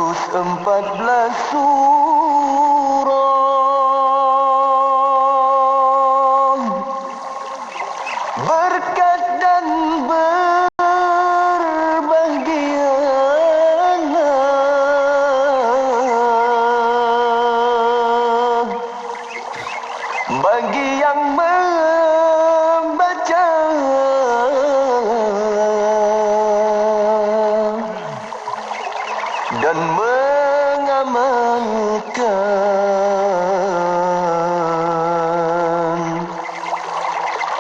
114 surah, berkat dan berbahagialah bagi yang membaca dan mengamalkan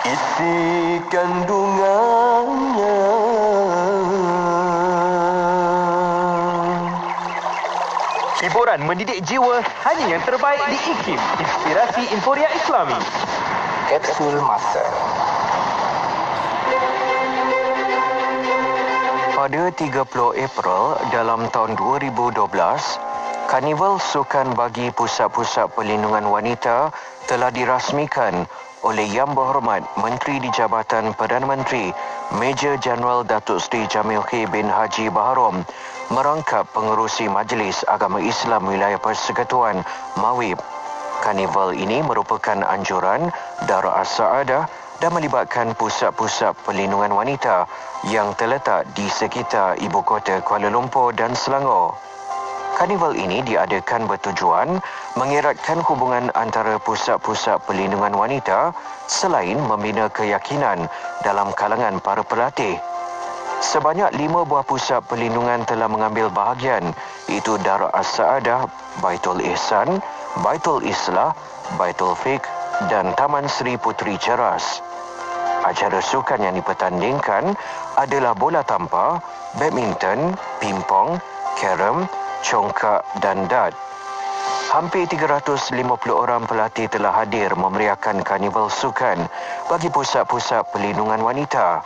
isi kandungannya. Hiburan mendidik jiwa hanya yang terbaik di IKIM, Inspirasi Inforia Islami. Kapsul Masa. Pada 30 April dalam tahun 2012, Karnival Sukan bagi Pusat-Pusat Perlindungan Wanita telah dirasmikan oleh Yang Berhormat Menteri di Jabatan Perdana Menteri Major Jeneral Datuk Seri Jamil K. bin Haji Baharom merangkap pengerusi Majlis Agama Islam Wilayah Persekutuan MAWIP. Karnival ini merupakan anjuran Darul As-Saadah dan melibatkan pusat-pusat perlindungan wanita yang terletak di sekitar ibu kota Kuala Lumpur dan Selangor. Karnival ini diadakan bertujuan mengeratkan hubungan antara pusat-pusat perlindungan wanita selain membina keyakinan dalam kalangan para pelatih. Sebanyak 5 buah pusat perlindungan telah mengambil bahagian, iaitu Darul As-Saadah, Baitul Ihsan, Baitul Islah, Baitul Fiqh dan Taman Seri Puteri Ceras. Acara sukan yang dipertandingkan adalah bola tampar, badminton, pingpong, carom, congkak dan dart. Hampir 350 orang pelatih telah hadir memeriahkan karnival sukan bagi pusat-pusat perlindungan wanita.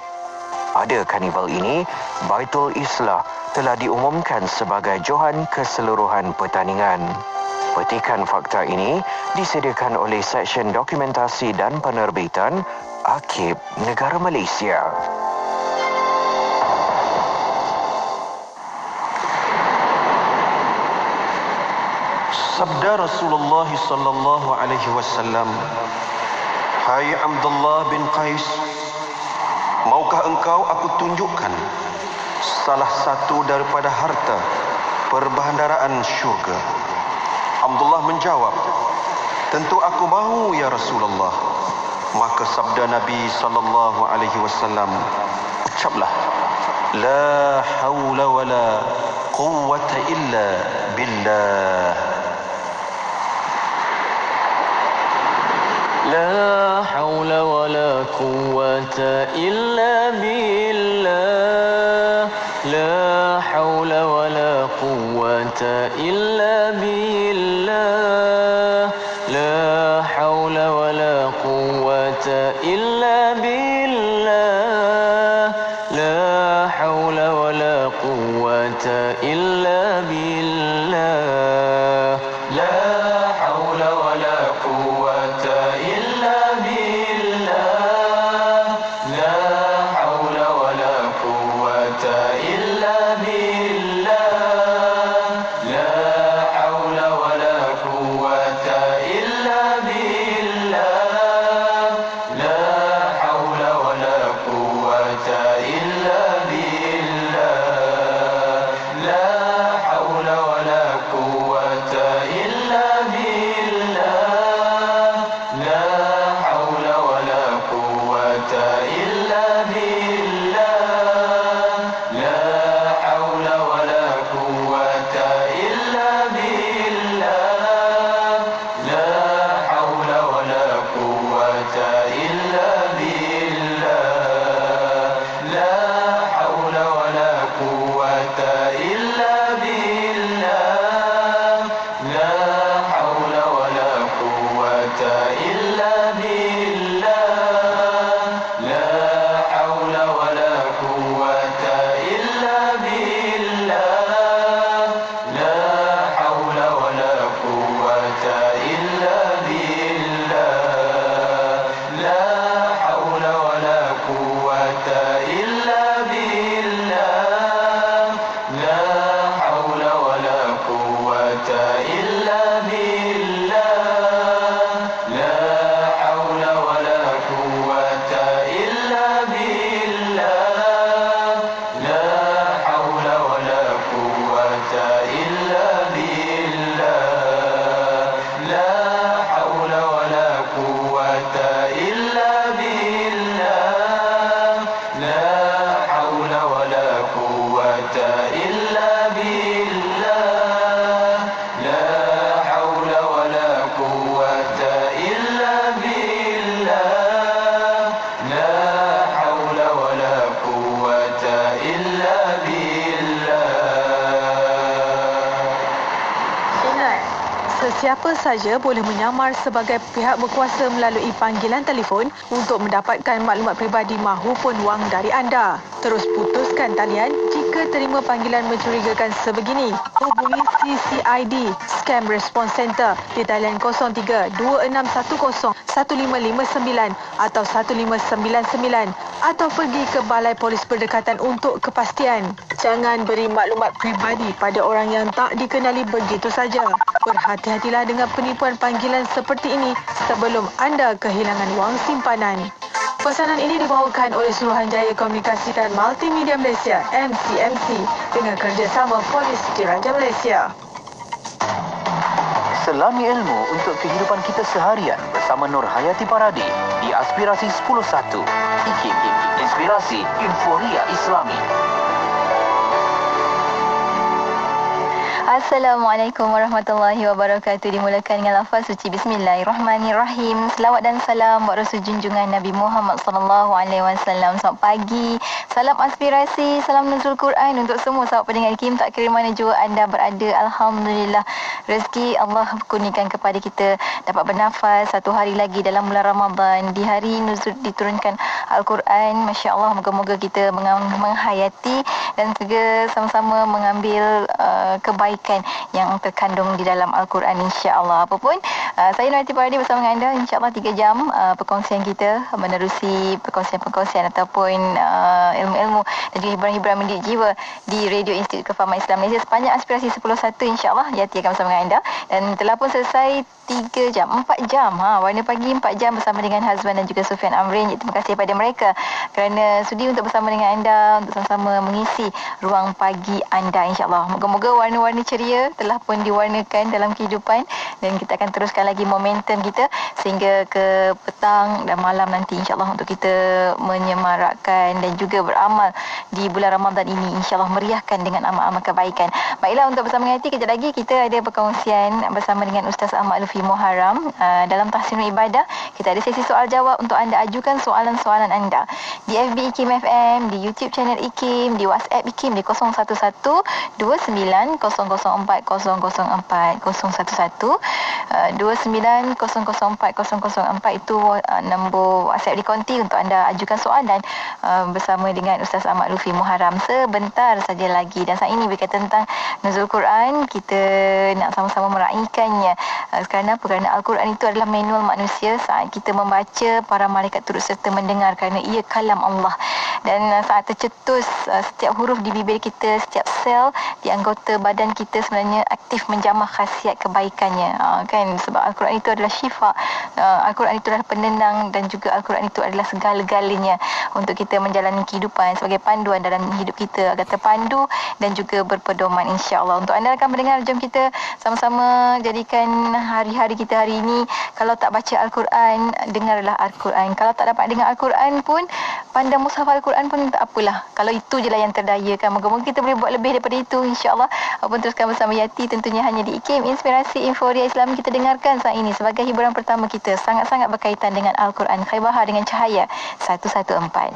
Pada karnival ini, Baitul Islah telah diumumkan sebagai johan keseluruhan pertandingan. Petikan fakta ini disediakan oleh Seksyen Dokumentasi dan Penerbitan Akib Negara Malaysia. Sabda Rasulullah sallallahu alaihi wasallam, "Hai Abdullah bin Qais, maukah engkau aku tunjukkan salah satu daripada harta perbendaharaan syurga?" Abdullah menjawab, "Tentu aku mahu ya Rasulullah." Maka sabda Nabi sallallahu alaihi wasallam, ucaplah, "La haula wala quwwata illa billah." La haula wala quwwata illa billah. La haula wala quwwata illa billah. La haula wala quwwata illa billah. La haula wala quwwata illa billah. La haula wala quwwata illa billah. La haula wala quwwata illa billah. La haula wala quwwata Sesiapa saja boleh menyamar sebagai pihak berkuasa melalui panggilan telefon untuk mendapatkan maklumat peribadi mahupun wang dari anda. Terus putuskan talian jika terima panggilan mencurigakan sebegini. Hubungi CCID Scam Response Center di talian 03 2610 1559 atau 1599 atau pergi ke Balai Polis Berdekatan untuk kepastian. Jangan beri maklumat peribadi pada orang yang tak dikenali begitu saja. Berhati-hatilah dengan penipuan panggilan seperti ini sebelum anda kehilangan wang simpanan. Pesanan ini dibawakan oleh Suruhanjaya Komunikasi dan Multimedia Malaysia MCMC dengan kerjasama Polis Diraja Malaysia. Selami ilmu untuk kehidupan kita seharian bersama Nur Hayati Paradi di Aspirasi 10.1. IKIM, Inspirasi Inforia Islami. Assalamualaikum warahmatullahi wabarakatuh. Dimulakan dengan lafaz suci Bismillahirrahmanirrahim. Selawat dan salam buat Rasul junjungan Nabi Muhammad sallallahu alaihi wasallam. Selamat pagi. Salam aspirasi, salam nuzul Quran untuk semua sahabat pendengar IKIM tak kira mana jua anda berada. Alhamdulillah, rezeki Allah kurniakan kepada kita dapat bernafas satu hari lagi dalam bulan Ramadan. Di hari nuzul diturunkan Al-Quran. Masya-Allah, moga-moga kita menghayati dan juga sama-sama mengambil kebaikan yang terkandung di dalam Al-Quran, insya-Allah. Apapun, saya Nur Hayati Paradi bersama dengan anda, insya-Allah 3 jam perkongsian kita menerusi perkongsian ataupun ilmu-ilmu dan juga hiburan-hiburan mendidik jiwa di Radio Institut Kefahaman Islam Malaysia sepanjang aspirasi 10.1, insya-Allah. Yati akan bersama dengan anda dan telah pun selesai 4 jam. Warna pagi 4 jam bersama dengan Hazwan dan juga Sufian Amrin. Terima kasih kepada mereka kerana sudi untuk bersama dengan anda untuk sama-sama mengisi ruang pagi anda, insya-Allah. Moga-moga warna-warni ceria telah pun diwarnakan dalam kehidupan dan kita akan teruskan lagi momentum kita sehingga ke petang dan malam nanti, insya-Allah, untuk kita menyemarakkan dan juga beramal di bulan Ramadan ini, insya-Allah meriahkan dengan amal-amal kebaikan. Baiklah, untuk bersama dengan kita lagi kita ada perkongsian bersama dengan Ustaz Ahmad Lutfi Muharram dalam Tahsinul Ibadah. Kita ada sesi soal jawab untuk anda ajukan soalan-soalan anda di FB IKIM FM, di YouTube channel IKIM, di WhatsApp IKIM di 011 29 004 004 011 29 004 004. Itu nombor WhatsApp di konti untuk anda ajukan soalan bersama dengan Ustaz Ahmad Lutfi Muharram sebentar saja lagi. Dan saat ini berkaitan tentang nuzul Quran, kita nak sama-sama meraihkannya. Kerana apa? Kerana Al-Quran itu adalah manual manusia. Saat kita membaca, para malaikat turut serta mendengar kerana ia kalam Allah. Dan saat tercetus setiap huruf di bibir kita, setiap sel di anggota badan kita sebenarnya aktif menjamah khasiat kebaikannya, kan? Sebab Al-Quran itu adalah syifa, Al-Quran itu adalah penenang dan juga Al-Quran itu adalah segala-galanya untuk kita menjalani kehidupan sebagai panduan dalam hidup kita agar terpandu dan juga berpedoman, insya-Allah. Untuk anda akan mendengar, jom kita sama-sama jadikan hari-hari kita hari ini, kalau tak baca Al-Quran, dengarlah Al-Quran. Kalau tak dapat dengar Al-Quran pun, pandang mushaf Al-Quran pun tak apalah. Kalau itu je lah yang terdaya, kan? Moga-moga kita boleh buat lebih daripada itu, insya-Allah. Apapun, teruskan bersama Yati tentunya hanya di IKIM, Inspirasi Inforia Islam. Kita dengarkan saat ini sebagai hiburan pertama kita, sangat-sangat berkaitan dengan Al-Quran. Khaybahar dengan cahaya 114.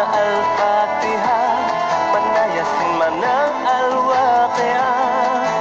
Al-Fatihah, mana Yasin, mana Al-Waqi'ah.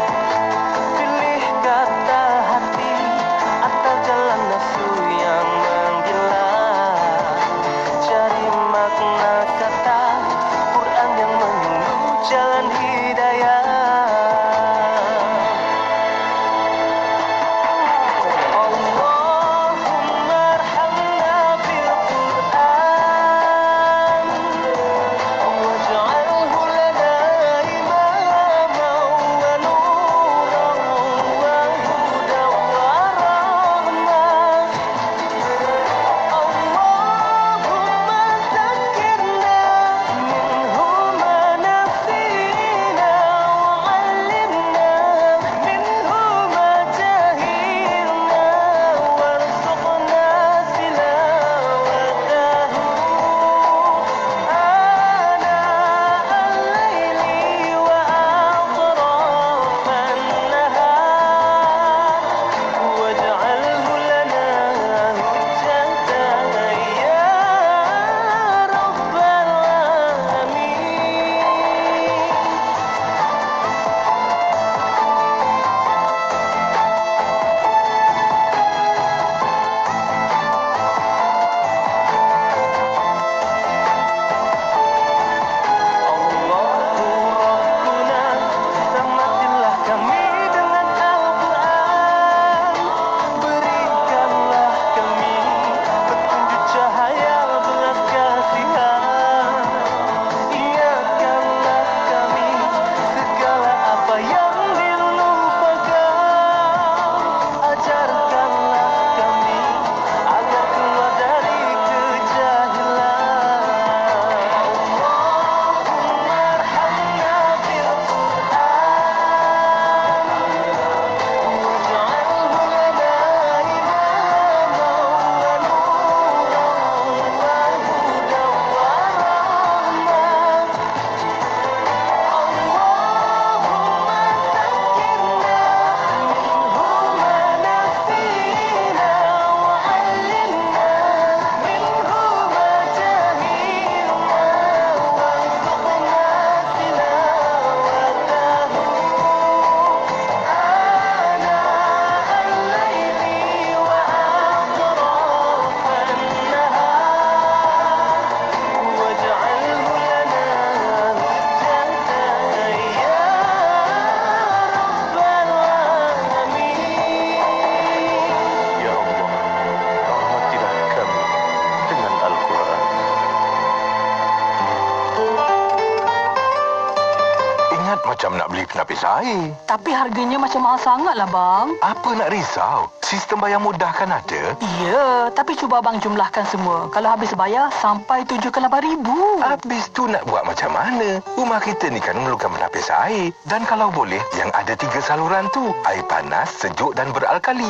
penapis air. Tapi harganya macam mahal sangatlah bang. Apa nak risau? Sistem bayar mudah kan ada? Ya, tapi cuba abang jumlahkan semua. Kalau habis bayar, sampai 7 ke 8,000. Habis tu nak buat macam mana? Rumah kita ni kan memerlukan penapis air. Dan kalau boleh, yang ada 3 saluran tu. Air panas, sejuk dan beralkali.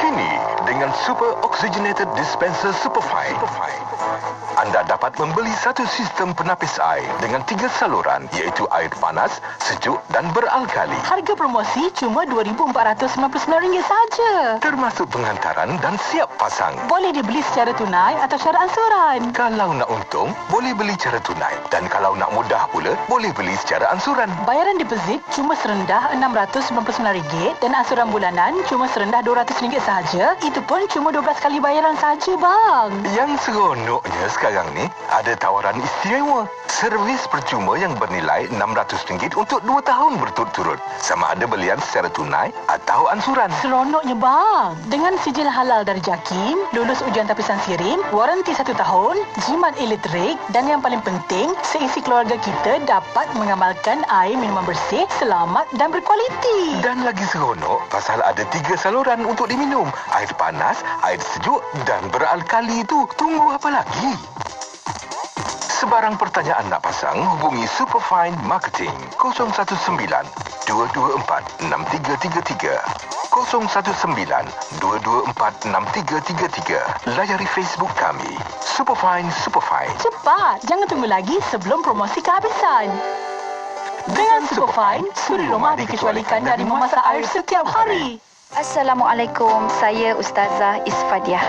Kini, dengan Super Oxygenated Dispenser Superfine, anda dapat membeli satu sistem penapis air dengan 3 saluran iaitu air panas, sejuk dan beralkali. Harga promosi cuma RM2,499 saja. Termasuk penghantaran dan siap pasang. Boleh dibeli secara tunai atau secara ansuran. Kalau nak untung, boleh beli secara tunai. Dan kalau nak mudah pula, boleh beli secara ansuran. Bayaran deposit cuma serendah RM699 dan ansuran bulanan cuma serendah RM200 saja. Itu pun cuma 12 kali bayaran saja bang. Yang seronoknya sekarang ni ada tawaran istimewa. Servis percuma yang bernilai RM600 untuk 2 tahun berturut-turut. Sama ada belian secara tunai atau ansuran. Seronoknya bang. Dengan sijil halal dari JAKIM, lulus ujian tapisan sirim, waranti 1 tahun, jimat elektrik dan yang paling penting, seisi keluarga kita dapat mengamalkan air minuman bersih, selamat dan berkualiti. Dan lagi seronok pasal ada 3 saluran untuk diminum. Air panas, air sejuk dan beralkali itu. Tunggu apa lagi? Sebarang pertanyaan nak pasang, hubungi Superfine Marketing 019-224-6333. 019-224-6333. Layari Facebook kami. Superfine. Cepat, jangan tunggu lagi sebelum promosi kehabisan. Dengan Superfine, suri rumah dikecualikan dari memasak air setiap hari. Assalamualaikum, saya Ustazah Isfadiah.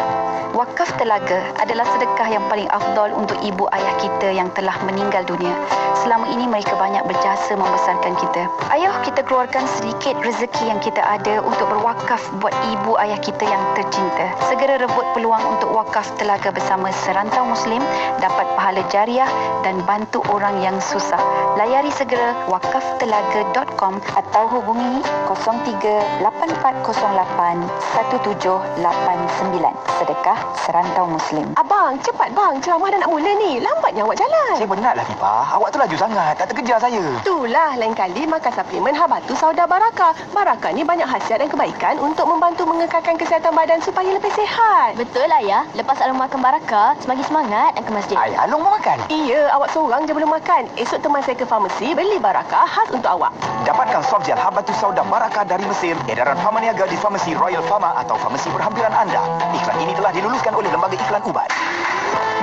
Wakaf telaga adalah sedekah yang paling afdal untuk ibu ayah kita yang telah meninggal dunia. Selama ini mereka banyak berjasa membesarkan kita. Ayuh kita keluarkan sedikit rezeki yang kita ada untuk berwakaf buat ibu ayah kita yang tercinta. Segera rebut peluang untuk wakaf telaga bersama Serantau Muslim, dapat pahala jariah dan bantu orang yang susah. Layari segera wakaftelaga.com atau hubungi 03-8408-1789. Sedekah Serantau Muslim. Abang, cepat bang. Ceramah dah nak mula ni. Lambatnya awak jalan. Saya penatlah Pipah. Awak tu laju sangat. Tak terkejar saya. Itulah, lain kali makan suplemen Habatus Sauda Baraka. Baraka ni banyak khasiat dan kebaikan untuk membantu mengekalkan kesihatan badan supaya lebih sihat. Betul lah ya. Lepas Alung makan Baraka, semakin semangat nak ke masjid. Ayah Alung mau makan? Iya, awak seorang je belum makan. Esok teman saya ke farmasi beli Baraka khas untuk awak. Dapatkan soft gel Habatus Sauda Baraka dari Mesir, edaran Pharma Niaga di Farmasi Royal Pharma atau farmasi berhampiran anda. Iklan ini telah diluluskan oleh Lembaga Iklan Ubat.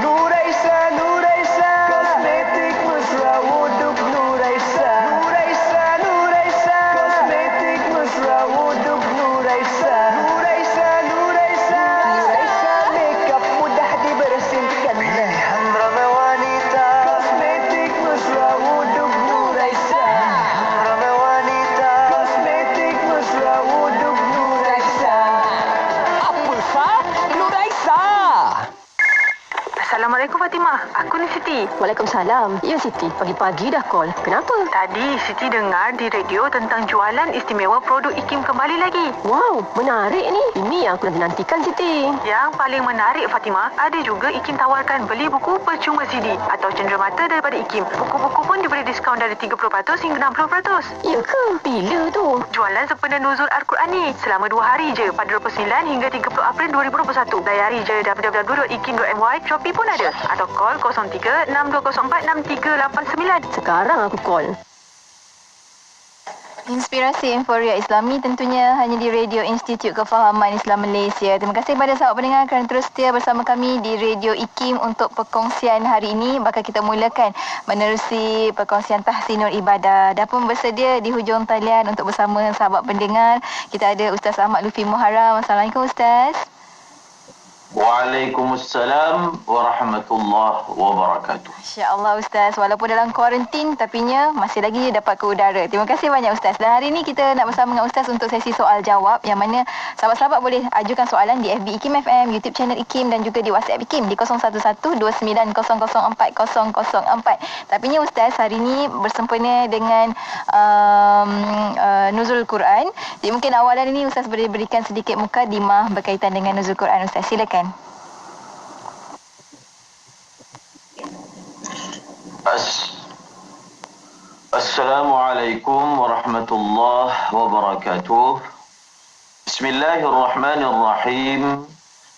Nuraisa, Nuraisa, kosmetik mesra wuduk Nuraisa. Nuraisa, Nuraisa, kosmetik mesra wuduk Nuraisa. Nuraisa, Nuraisa, Nuraisa, makeup mudah dibersihkan. Pilihan ramai wanita, kosmetik mesra wuduk Nuraisa. Ramai wanita, kosmetik mesra wuduk Nuraisa. Apa sah? Nuraisa. Assalamualaikum Fatimah. Aku ni Siti. Waalaikumsalam. Ya Siti, pagi-pagi dah call. Kenapa? Tadi Siti dengar di radio tentang jualan istimewa produk IKIM kembali lagi. Wow, menarik ni. Ini yang aku nantikan Siti. Yang paling menarik Fatimah, ada juga IKIM tawarkan beli buku percuma CD atau cenderamata daripada IKIM. Buku-buku pun diberi diskaun dari 30% hingga 60%. Ya ke? Bila tu? Jualan sempena nuzul Al-Quran ni selama 2 hari je pada 29 hingga 30 April 2021. Layari je www.ikim.my. Shopee pun ada atau call 03-6204-6389. Sekarang aku call. Inspirasi Inforia Islami tentunya hanya di Radio Institut Kefahaman Islam Malaysia. Terima kasih kepada sahabat pendengar kerana terus setia bersama kami di Radio IKIM untuk perkongsian hari ini. Bakal kita mulakan menerusi perkongsian tahsinul ibadah. Dah pun bersedia di hujung talian untuk bersama sahabat pendengar. Kita ada Ustaz Ahmad Lufi Muharram. Assalamualaikum Ustaz. Waalaikumsalam warahmatullahi wabarakatuh. Insya-Allah Ustaz, walaupun dalam kuarantin tapinya masih lagi dapat ke udara. Terima kasih banyak Ustaz. Dan hari ini kita nak bersama dengan Ustaz untuk sesi soal jawab yang mana sahabat-sahabat boleh ajukan soalan di FB IKIM FM, YouTube channel IKIM dan juga di WhatsApp IKIM di 0112900004. Tapinya Ustaz, hari ini bersempena dengan nuzul Quran. Jadi mungkin awalan ini Ustaz boleh berikan sedikit mukadimah berkaitan dengan nuzul Quran Ustaz. Silakan. Assalamualaikum warahmatullahi wabarakatuh. Bismillahirrahmanirrahim.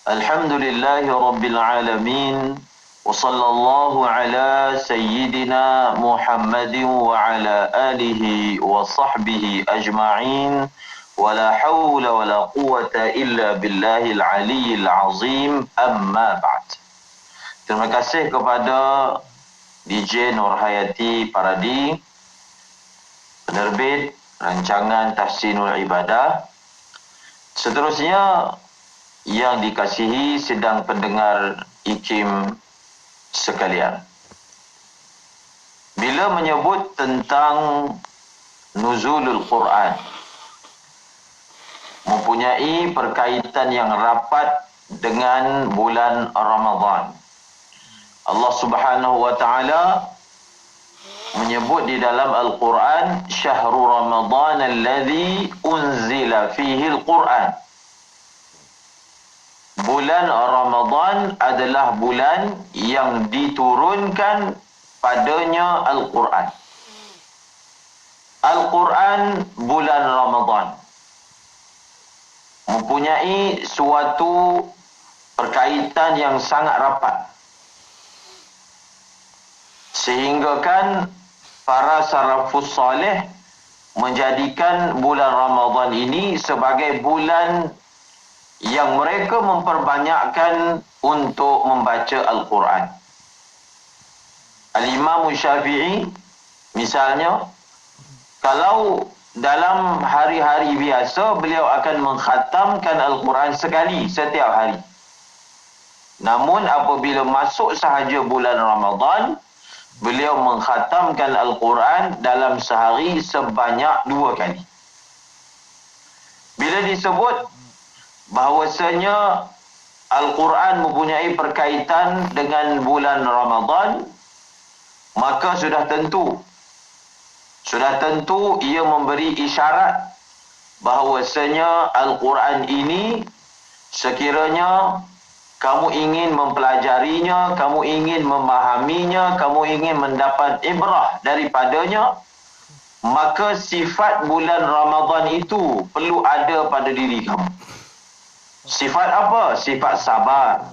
Alhamdulillahi rabbil alamin. Wa sallallahu ala sayyidina Muhammadin wa ala alihi wa sahbihi ajma'in. Wa la hawla wa la quwwata illa billahil aliyyil azim. Amma ba'd. Terima kasih kepada DJ Nurhayati Paradi, penerbit rancangan Tahsinul Ibadah. Seterusnya, yang dikasihi sedang pendengar IKIM sekalian. Bila menyebut tentang nuzulul Quran, mempunyai perkaitan yang rapat dengan bulan Ramadan. Allah Subhanahu wa taala menyebut di dalam Al-Quran, Syahrul Ramadan alladhi unzila fihi Al-Quran. Bulan Ramadan adalah bulan yang diturunkan padanya Al-Quran. Al-Quran bulan Ramadan mempunyai suatu perkaitan yang sangat rapat. Sehingga kan para salafus salih menjadikan bulan Ramadan ini sebagai bulan yang mereka memperbanyakkan untuk membaca Al-Quran. Al-Imam Syafi'i misalnya, kalau dalam hari-hari biasa beliau akan mengkhatamkan Al-Quran sekali setiap hari. Namun apabila masuk sahaja bulan Ramadan, beliau mengkhatamkan Al-Quran dalam sehari sebanyak 2 kali. Bila disebut bahawasanya Al-Quran mempunyai perkaitan dengan bulan Ramadan, maka sudah tentu ia memberi isyarat bahawasanya Al-Quran ini sekiranya kamu ingin mempelajarinya, kamu ingin memahaminya, kamu ingin mendapat ibrah daripadanya, maka sifat bulan Ramadan itu perlu ada pada diri kamu. Sifat apa? Sifat sabar,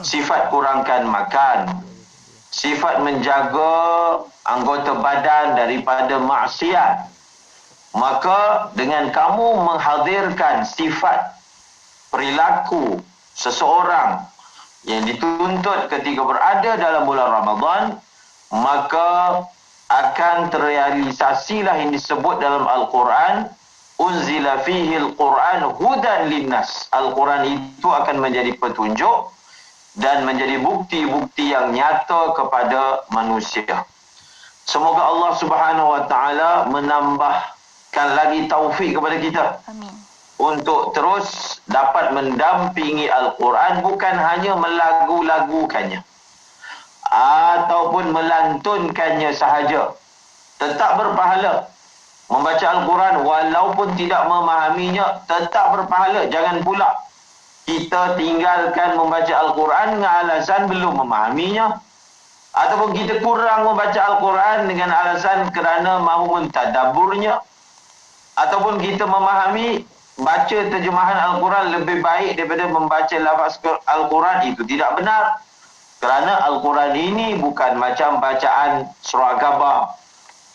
sifat kurangkan makan, sifat menjaga anggota badan daripada maksiat. Maka dengan kamu menghadirkan sifat perilaku seseorang yang dituntut ketika berada dalam bulan Ramadan, maka akan terrealisasilah yang disebut dalam Al-Quran, unzila fihi Al-Quran hudan linnas. Al-Quran itu akan menjadi petunjuk dan menjadi bukti-bukti yang nyata kepada manusia. Semoga Allah Subhanahu wa taala menambahkan lagi taufik kepada kita. Amin. Untuk terus dapat mendampingi Al-Quran, bukan hanya melagu-lagukannya ataupun melantunkannya sahaja. Tetap berpahala. Membaca Al-Quran walaupun tidak memahaminya, tetap berpahala. Jangan pula kita tinggalkan membaca Al-Quran dengan alasan belum memahaminya, ataupun kita kurang membaca Al-Quran dengan alasan kerana mahu mentadaburnya, ataupun kita memahami baca terjemahan Al-Quran lebih baik daripada membaca lafaz Al-Quran. Itu tidak benar. Kerana Al-Quran ini bukan macam bacaan surah Al-Kahf.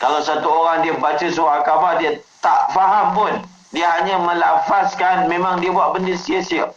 Kalau satu orang dia baca surah Al-Kahf, dia tak faham pun, dia hanya melafazkan, memang dia buat benda sia-sia.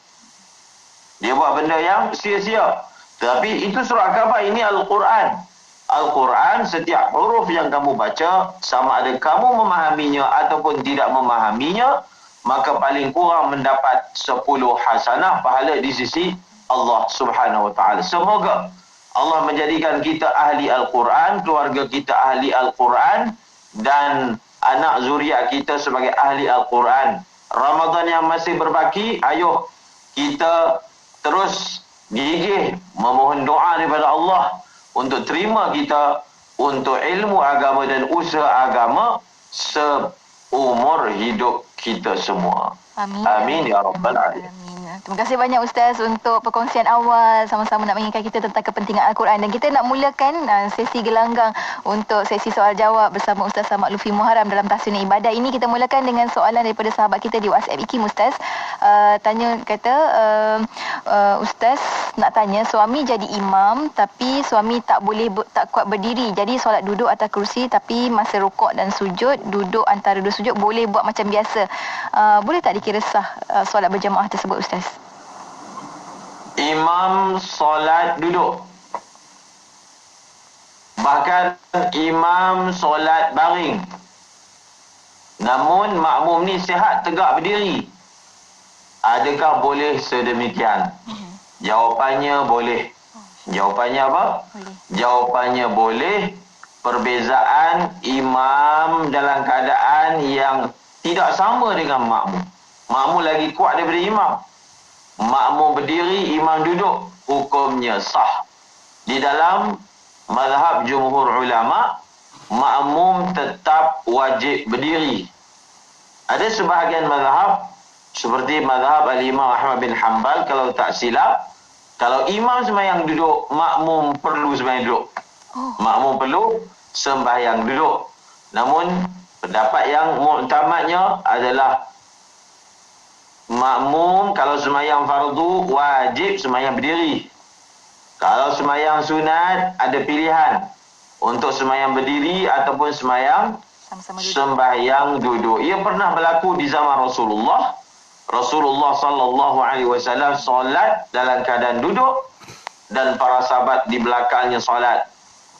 Dia buat benda yang sia-sia. Tapi itu surah Al-Kahf, ini Al-Quran. Al-Quran, setiap huruf yang kamu baca, sama ada kamu memahaminya ataupun tidak memahaminya, maka paling kurang mendapat 10 hasanah pahala di sisi Allah Subhanahu wa taala. Semoga Allah menjadikan kita ahli Al-Quran, keluarga kita ahli Al-Quran, dan anak zuriat kita sebagai ahli Al-Quran. Ramadan yang masih berbaki, ayo kita terus gigih memohon doa daripada Allah untuk terima kita untuk ilmu agama dan usaha agama seumur hidup kita semua. Amin. Amin ya rabbal alamin. Amin. Ya, terima kasih banyak Ustaz untuk perkongsian awal sama-sama nak mengingatkan kita tentang kepentingan Al-Quran, dan kita nak mulakan sesi gelanggang untuk sesi soal jawab bersama Ustaz Samad Lufi Muharram dalam Tahsin Ibadah ini. Kita mulakan dengan soalan daripada sahabat kita di WhatsApp IKIM Ustaz. Tanya kata Ustaz nak tanya, suami jadi imam tapi suami tak kuat berdiri, jadi solat duduk atas kerusi, tapi masa rukuk dan sujud duduk antara dua sujud boleh buat macam biasa. Boleh tak dikira sah solat berjamaah tersebut Ustaz? Imam solat duduk, bahkan imam solat baring, namun makmum ni sihat tegak berdiri, adakah boleh sedemikian? Jawapannya boleh. Jawapannya apa? Boleh. Jawapannya boleh. Perbezaan imam dalam keadaan yang tidak sama dengan makmum. Makmum lagi kuat daripada imam. Makmum berdiri, imam duduk, hukumnya sah. Di dalam mazhab jumhur ulama, makmum tetap wajib berdiri. Ada sebahagian mazhab seperti mazhab Al-Imam Ahmad bin Hanbal, kalau tak silap, kalau imam sembahyang duduk, makmum perlu sembahyang duduk. Makmum perlu sembahyang duduk. Namun pendapat yang muktamadnya adalah makmum kalau sembahyang fardu wajib sembahyang berdiri. Kalau sembahyang sunat ada pilihan untuk sembahyang berdiri ataupun sembahyang duduk. Ia pernah berlaku di zaman Rasulullah. Rasulullah sallallahu alaihi wasallam solat dalam keadaan duduk dan para sahabat di belakangnya solat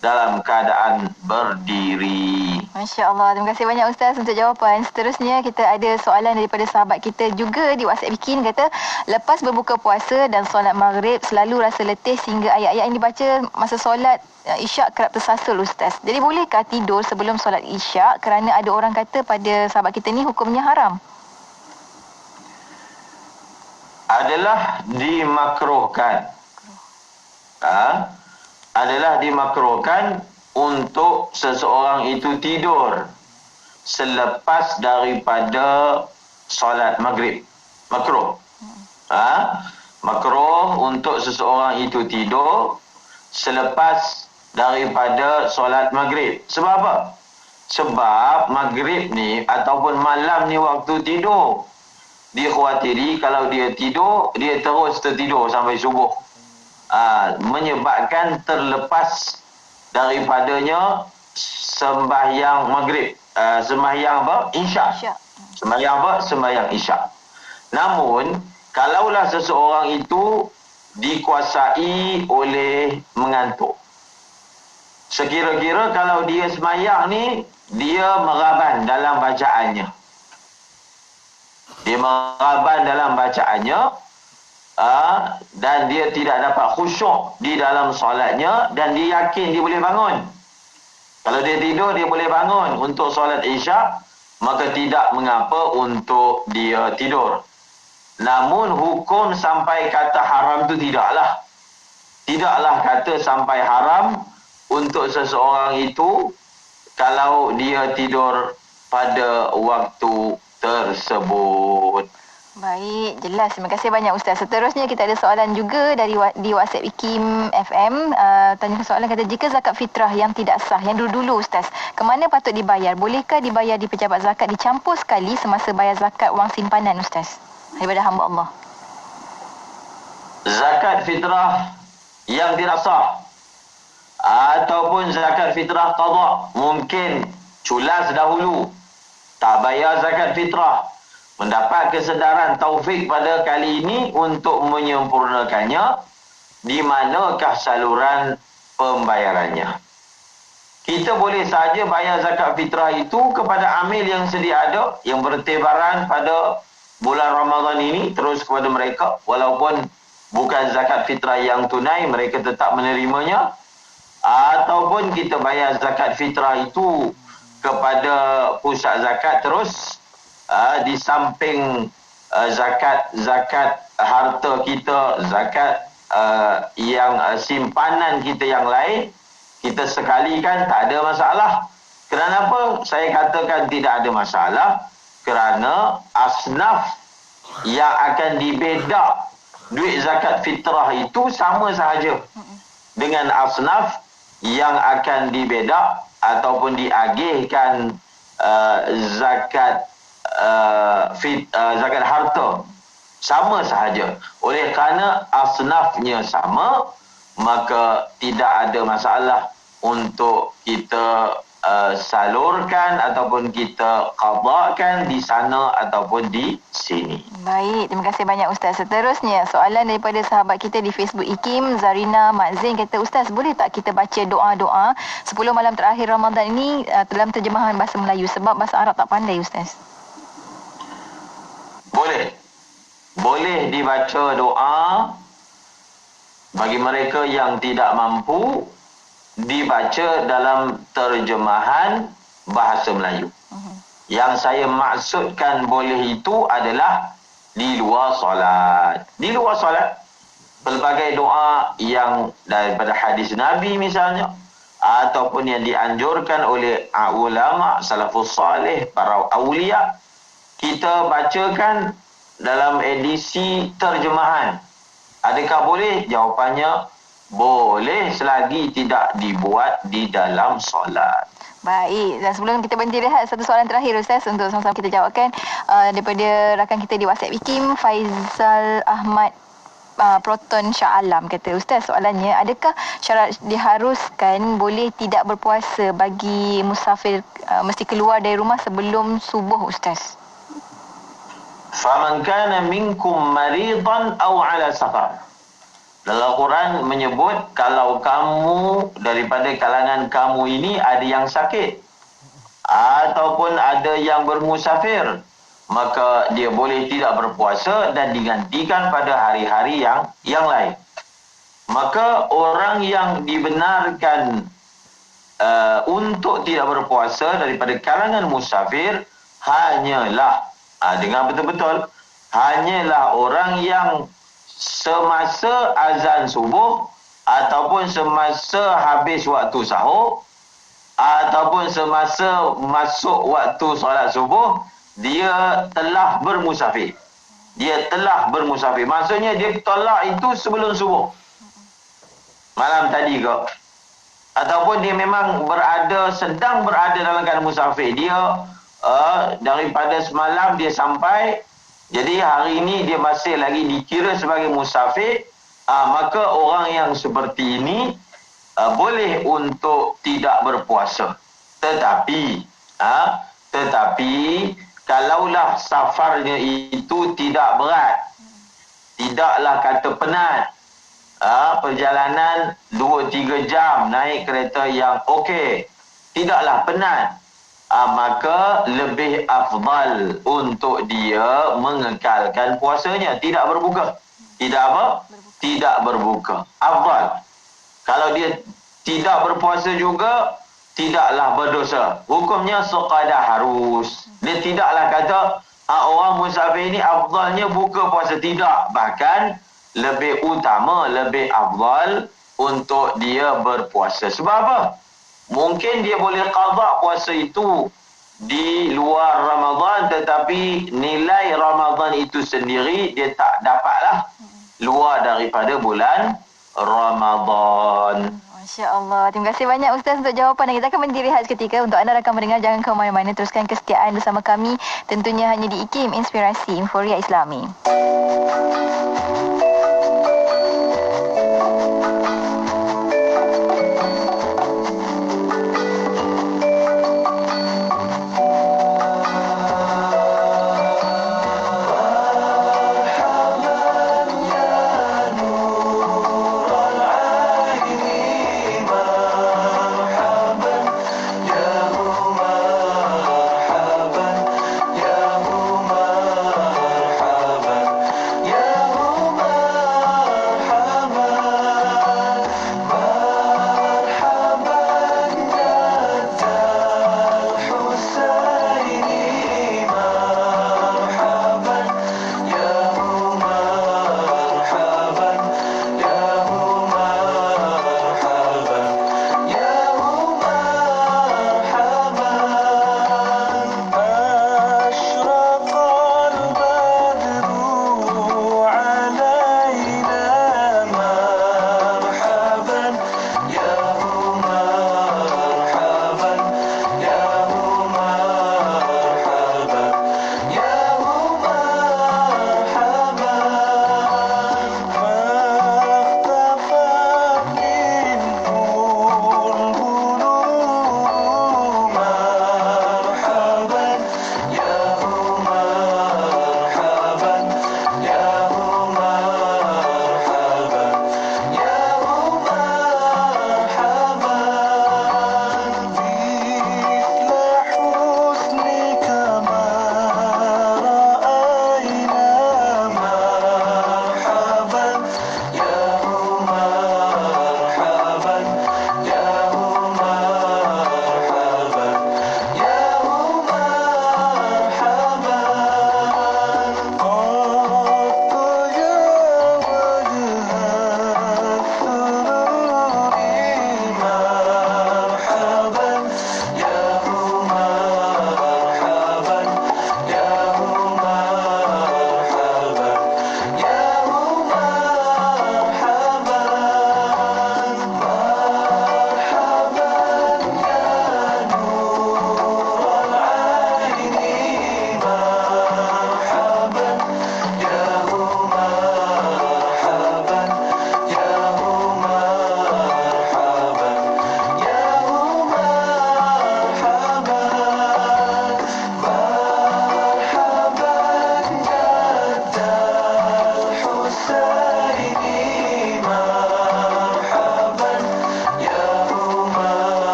dalam keadaan berdiri. Masya Allah. Terima kasih banyak Ustaz untuk jawapan. Seterusnya kita ada soalan daripada sahabat kita juga di WhatsApp Bikin. Kata, lepas berbuka puasa dan solat maghrib selalu rasa letih sehingga ayat-ayat yang dibaca masa solat isyak kerap tersasul Ustaz. Jadi bolehkah tidur sebelum solat isyak? Kerana ada orang kata pada sahabat kita ni hukumnya haram. Adalah dimakruhkan. Adalah dimakruhkan untuk seseorang itu tidur selepas daripada solat maghrib. Makruh. Makruh untuk seseorang itu tidur selepas daripada solat maghrib. Sebab apa? Sebab maghrib ni ataupun malam ni waktu tidur. Dia khawatiri kalau dia tidur, dia terus tertidur sampai subuh. Menyebabkan terlepas daripadanya sembahyang maghrib. Sembahyang apa? Isyak. Sembahyang apa? Sembahyang isyak. Namun, kalaulah seseorang itu dikuasai oleh mengantuk. Sekira-kira kalau dia sembahyang ni, dia meraban dalam bacaannya. Dia meraban dalam bacaannya, dan dia tidak dapat khusyuk di dalam solatnya, dan dia yakin dia boleh bangun. Kalau dia tidur, dia boleh bangun untuk solat isyak, maka tidak mengapa untuk dia tidur. Namun hukum sampai kata haram itu tidaklah. Tidaklah kata sampai haram untuk seseorang itu kalau dia tidur pada waktu tersebut. Baik, jelas. Terima kasih banyak Ustaz. Seterusnya kita ada soalan juga di WhatsApp IKIM FM. Tanya soalan, kata, jika zakat fitrah yang tidak sah, yang dulu-dulu Ustaz, kemana patut dibayar? Bolehkah dibayar di pejabat zakat dicampur sekali semasa bayar zakat wang simpanan Ustaz? Daripada hamba Allah. Zakat fitrah yang tidak sah ataupun zakat fitrah qadha, mungkin culas dahulu tak bayar zakat fitrah, mendapat kesedaran taufik pada kali ini untuk menyempurnakannya, di manakah saluran pembayarannya? Kita boleh saja bayar zakat fitrah itu kepada amil yang sedia ada, yang bertebaran pada bulan Ramadan ini, terus kepada mereka, walaupun bukan zakat fitrah yang tunai, mereka tetap menerimanya. Ataupun kita bayar zakat fitrah itu kepada pusat zakat terus, di samping zakat harta kita, zakat yang simpanan kita yang lain, kita sekalikan, tak ada masalah. Kenapa saya katakan tidak ada masalah? Kerana asnaf yang akan dibedak duit zakat fitrah itu sama sahaja dengan asnaf yang akan dibedak ataupun diagihkan zakat zakat harta, sama sahaja. Oleh kerana asnafnya sama, maka tidak ada masalah untuk kita salurkan ataupun kita qadakan di sana ataupun di sini. Baik, terima kasih banyak Ustaz. Seterusnya, soalan daripada sahabat kita di Facebook IKIM, Zarina Mak Zain kata, Ustaz, boleh tak kita baca doa-doa 10 malam terakhir Ramadan ini dalam terjemahan bahasa Melayu sebab bahasa Arab tak pandai, Ustaz? Boleh. Boleh dibaca doa bagi mereka yang tidak mampu dibaca dalam terjemahan bahasa Melayu. Yang saya maksudkan boleh itu adalah di luar solat. Di luar solat, pelbagai doa yang daripada hadis Nabi misalnya, ataupun yang dianjurkan oleh ulama, salafus salih, para awliya, kita bacakan dalam edisi terjemahan. Adakah boleh? Jawapannya boleh selagi tidak dibuat di dalam solat. Baik, dan sebelum kita berhenti rehat, satu soalan terakhir Ustaz untuk sama-sama kita jawabkan daripada rakan kita di WhatsApp IKIM, Faizal Ahmad Proton Shah Alam kata, Ustaz, soalannya, adakah syarat diharuskan boleh tidak berpuasa bagi musafir mesti keluar dari rumah sebelum subuh, Ustaz? Faman kana minkum maridan aw ala safar. Dalam Quran menyebut kalau kamu daripada kalangan kamu ini ada yang sakit ataupun ada yang bermusafir, maka dia boleh tidak berpuasa dan digantikan pada hari-hari yang lain. Maka orang yang dibenarkan untuk tidak berpuasa daripada kalangan musafir hanyalah, dengar betul-betul, hanyalah orang yang semasa azan subuh ataupun semasa habis waktu sahur ataupun semasa masuk waktu solat subuh, dia telah bermusafir. Dia telah bermusafir. Maksudnya dia tolak itu sebelum subuh. Malam tadi ke. Ataupun dia memang sedang berada dalam keadaan musafir. Dia daripada semalam dia sampai, jadi hari ini dia masih lagi dikira sebagai musafir, maka orang yang seperti ini boleh untuk tidak berpuasa. Tetapi kalaulah safarnya itu tidak berat, tidaklah kata penat, perjalanan 2-3 jam naik kereta yang okey, tidaklah penat, maka lebih afdal untuk dia mengekalkan puasanya, tidak berbuka. Tidak apa? Tidak berbuka. Afdal. Kalau dia tidak berpuasa juga, tidaklah berdosa. Hukumnya sekadar harus. Dia tidaklah kata orang musafir ini afdalnya buka puasa. Tidak. Bahkan lebih utama, lebih afdal untuk dia berpuasa. Sebab apa? Mungkin dia boleh qada puasa itu di luar Ramadan, tetapi nilai Ramadan itu sendiri dia tak dapatlah luar daripada bulan Ramadan. Masya Allah. Terima kasih banyak Ustaz untuk jawapan. Dan kita akan berhenti rehat seketika. Untuk anda rakan mendengar, jangan ke mana-mana. Teruskan kesetiaan bersama kami. Tentunya hanya di IKIM, Inspirasi Inforia Islami.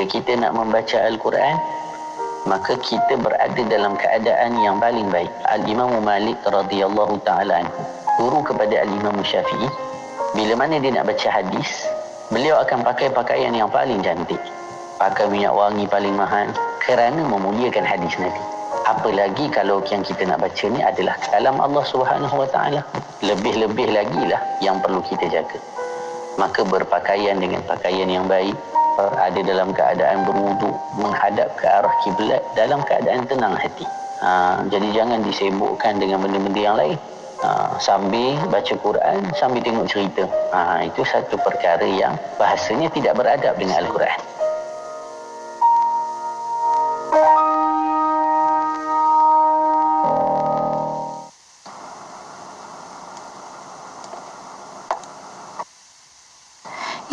kita nak membaca Al-Quran, maka kita berada dalam keadaan yang paling baik. Al-Imam Malik radhiyallahu ta'ala anhu, guru kepada Al-Imam Syafi'i, bila mana dia nak baca hadis, beliau akan pakai pakaian yang paling cantik, pakai minyak wangi paling mahal kerana memuliakan hadis Nabi. Apalagi kalau yang kita nak baca ni adalah kalam Allah Subhanahu Wa Taala, lebih-lebih lagi lah yang perlu kita jaga. Maka berpakaian dengan pakaian yang baik, ada dalam keadaan berwuduk, menghadap ke arah kiblat dalam keadaan tenang hati. Jadi jangan disibukkan dengan benda-benda yang lain. Sambil baca Quran, sambil tengok cerita. Itu satu perkara yang bahasanya tidak beradab dengan Al-Quran.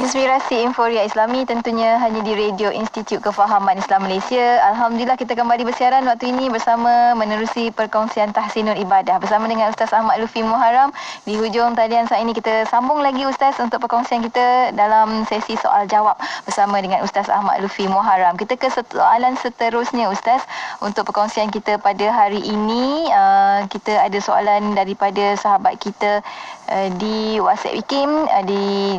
Inspirasi Inforia Islami tentunya hanya di Radio Institut Kefahaman Islam Malaysia. Alhamdulillah kita kembali bersiaran waktu ini bersama menerusi perkongsian Tahsinul Ibadah bersama dengan Ustaz Ahmad Lutfi Muharram. Di hujung talian saat ini kita sambung lagi Ustaz untuk perkongsian kita dalam sesi soal jawab bersama dengan Ustaz Ahmad Lutfi Muharram. Kita ke soalan seterusnya Ustaz. Untuk perkongsian kita pada hari ini, kita ada soalan daripada sahabat kita di WhatsApp IKIM di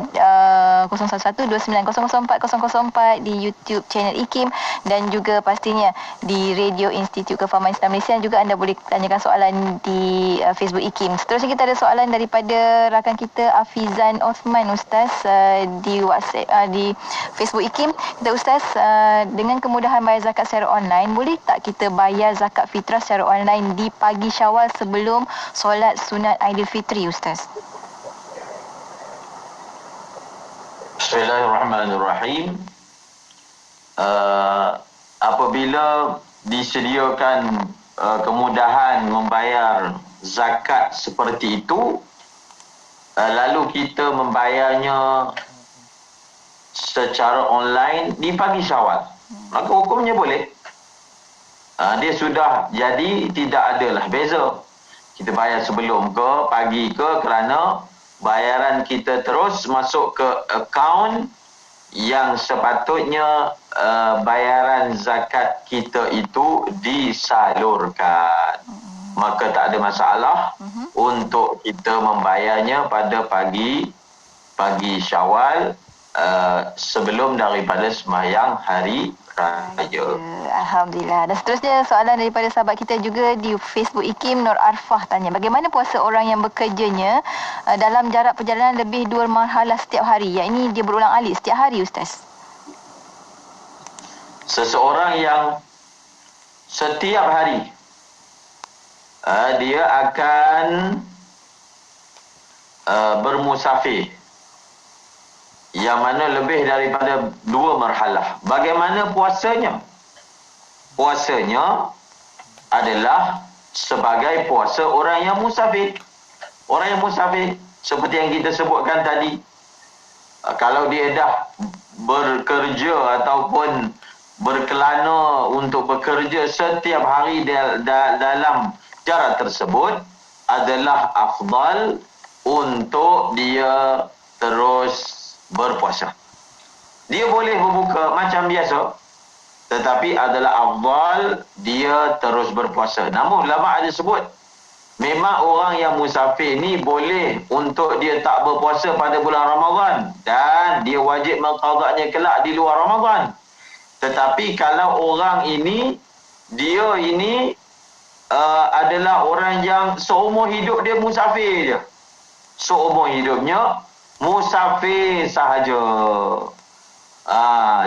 0112900404 di YouTube channel IKIM dan juga pastinya di Radio Institut Kefahaman Islam Malaysia. Juga anda boleh tanyakan soalan di Facebook IKIM. Seterusnya kita ada soalan daripada rakan kita Afizan Osman Ustaz di WhatsApp di Facebook IKIM. Kita Ustaz, dengan kemudahan bayar zakat secara online, boleh tak kita bayar zakat fitrah secara online di pagi Syawal sebelum solat sunat Aidilfitri Ustaz? Bismillahirrahmanirrahim. Apabila disediakan kemudahan membayar zakat seperti itu, lalu kita membayarnya secara online di pagi Syawal, maka hukumnya boleh. Dia sudah jadi, tidak adalah beza kita bayar sebelum ke pagi ke, kerana bayaran kita terus masuk ke akaun yang sepatutnya bayaran zakat kita itu disalurkan. Maka tak ada masalah untuk kita membayarnya pada pagi Syawal sebelum daripada sembahyang hari raya. Alhamdulillah. Dan seterusnya soalan daripada sahabat kita juga di Facebook IKIM, Nur Arfah tanya, bagaimana puasa orang yang bekerjanya dalam jarak perjalanan lebih 2 marhalah setiap hari? Yang ini dia berulang alik setiap hari Ustaz. Seseorang yang setiap hari dia akan bermusafir, yang mana lebih daripada 2 marhalah. Bagaimana puasanya? Puasanya adalah sebagai puasa orang yang musafir. Orang yang musafir, seperti yang kita sebutkan tadi, kalau dia dah bekerja ataupun berkelana untuk bekerja setiap hari dalam jarak tersebut, adalah afdal untuk dia terus berpuasa. Dia boleh berbuka macam biasa, tetapi adalah afdal dia terus berpuasa. Namun ulama ada sebut, memang orang yang musafir ni boleh untuk dia tak berpuasa pada bulan Ramadan dan dia wajib mengqadanya kelak di luar Ramadan. Tetapi kalau orang ini, dia ini adalah orang yang seumur hidup dia musafir je. Seumur hidupnya musafir sahaja.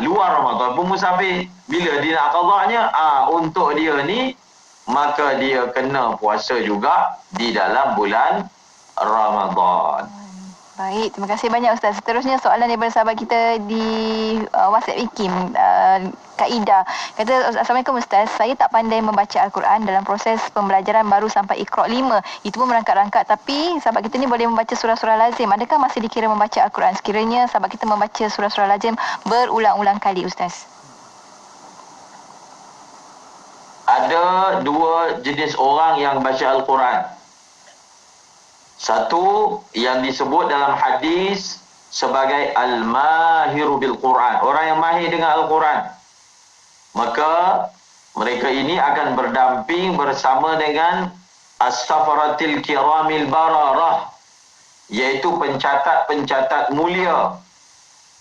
Luar Ramadan pun musafir. Bila dia nak qadanya, untuk dia ni, maka dia kena puasa juga di dalam bulan Ramadan. Baik, terima kasih banyak Ustaz. Seterusnya soalan daripada sahabat kita di WhatsApp IKIM, Kak Ida. Kata, Assalamualaikum Ustaz, saya tak pandai membaca Al-Quran dalam proses pembelajaran baru sampai Iqra' 5. Itu pun merangkak-rangkak, tapi sahabat kita ni boleh membaca surah-surah lazim. Adakah masih dikira membaca Al-Quran sekiranya sahabat kita membaca surah-surah lazim berulang-ulang kali Ustaz? Ada 2 jenis orang yang baca Al-Quran. Satu yang disebut dalam hadis sebagai al-mahiru bil Quran, orang yang mahir dengan Al-Quran. Maka mereka ini akan berdamping bersama dengan as-safaratil kiramil bararah, iaitu pencatat-pencatat mulia,